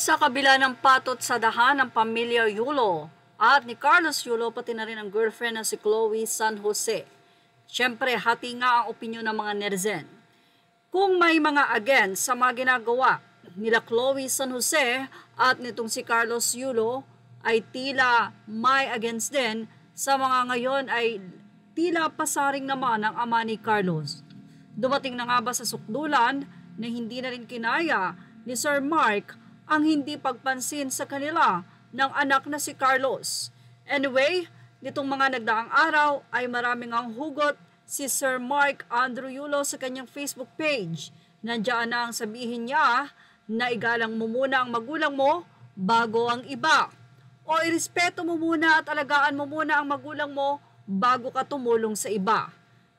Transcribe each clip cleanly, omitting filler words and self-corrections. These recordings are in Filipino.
Sa kabila ng patot sa dahan ng pamilya Yulo at ni Carlos Yulo pati na rin ang girlfriend na si Chloe San Jose. Siyempre, hati nga ang opinyon ng mga netizen. Kung may mga against sa mga ginagawa nila Chloe San Jose at nitong si Carlos Yulo, ay tila may against din sa mga ngayon ay tila pasaring naman ang ama ni Carlos. Dumating na nga ba sa sukdulan na hindi na rin kinaya ni Sir Mark ang hindi pagpansin sa kanila ng anak na si Carlos. Anyway, nitong mga nagdaang araw ay maraming ang hugot si Sir Mark Andrew Yulo sa kanyang Facebook page. Nandiyan na ang sabihin niya na igalang mo muna ang magulang mo bago ang iba. O irespeto mo muna at alagaan mo muna ang magulang mo bago ka tumulong sa iba.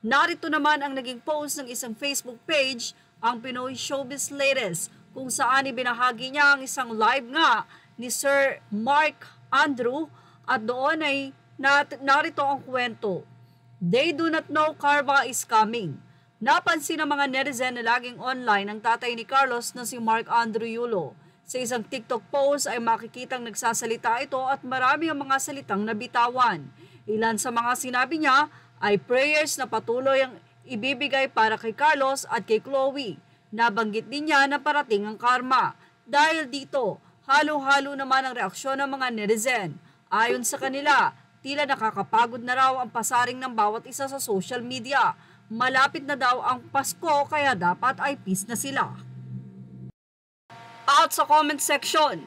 Narito naman ang naging post ng isang Facebook page, ang Pinoy Showbiz Latest, kung saan ibinahagi niya ang isang live nga ni Sir Mark Andrew at doon ay narito ang kwento. They do not know karma is coming. Napansin ng mga netizen na laging online ang tatay ni Carlos na si Mark Andrew Yulo. Sa isang TikTok post ay makikitang nagsasalita ito at marami ang mga salitang nabitawan. Ilan sa mga sinabi niya ay prayers na patuloy ang ibibigay para kay Carlos at kay Chloe. Nabanggit din niya na parating ang karma. Dahil dito, halo-halo naman ang reaksyon ng mga netizen. Ayon sa kanila, tila nakakapagod na raw ang pasaring ng bawat isa sa social media. Malapit na daw ang Pasko kaya dapat ay peace na sila. Out sa comment section,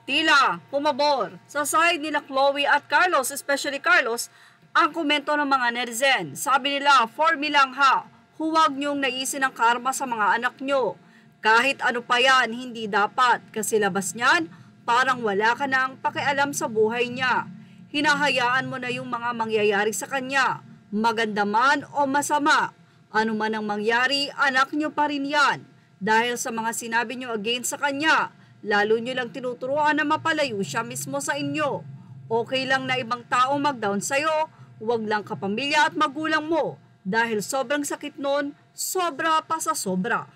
tila pumabor sa side nila Chloe at Carlos, especially Carlos, ang komento ng mga netizen. Sabi nila, for me lang ha, huwag niyong naisin ang karma sa mga anak niyo. Kahit ano pa yan, hindi dapat. Kasi labas niyan, parang wala ka na ang pakialam sa buhay niya. Hinahayaan mo na yung mga mangyayari sa kanya. Maganda man o masama. Ano man ang mangyari, anak niyo pa rin yan. Dahil sa mga sinabi niyo against sa kanya, lalo niyo lang tinuturuan na mapalayo siya mismo sa inyo. Okay lang na ibang tao mag-down sa'yo, huwag lang kapamilya at magulang mo. Dahil sobrang sakit nun, sobra pa sa sobra.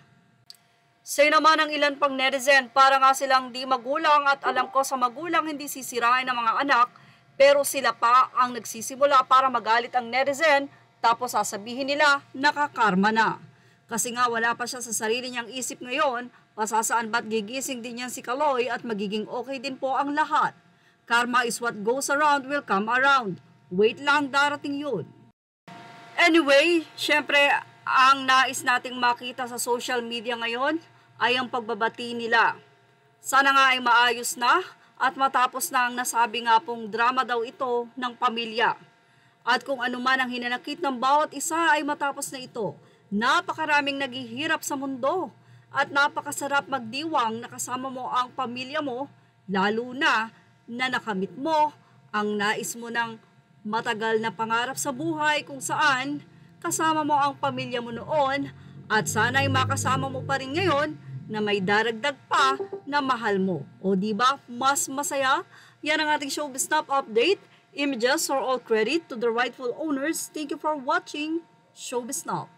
Say naman ang ilan pang netizen, para nga silang di magulang at alam ko sa magulang hindi sisirain ng mga anak, pero sila pa ang nagsisimula para magalit ang netizen, tapos sasabihin nila nakakarma na. Kasi nga wala pa siya sa sarili niyang isip ngayon, pasasaan ba't gigising din niyan si Kaloy at magiging okay din po ang lahat. Karma is what goes around will come around. Wait lang, darating yun. Anyway, syempre, ang nais nating makita sa social media ngayon ay ang pagbabati nila. Sana nga ay maayos na at matapos na ang nasabi nga pong drama daw ito ng pamilya. At kung ano man ang hinanakit ng bawat isa ay matapos na ito. Napakaraming naghihirap sa mundo at napakasarap magdiwang na kasama mo ang pamilya mo, lalo na nakamit mo ang nais mo ng matagal na pangarap sa buhay kung saan kasama mo ang pamilya mo noon at sana'y makasama mo pa rin ngayon na may daragdag pa na mahal mo. O diba, mas masaya? Yan ang ating Showbiz Snap update. Images are all credit to the rightful owners. Thank you for watching Showbiz Snap.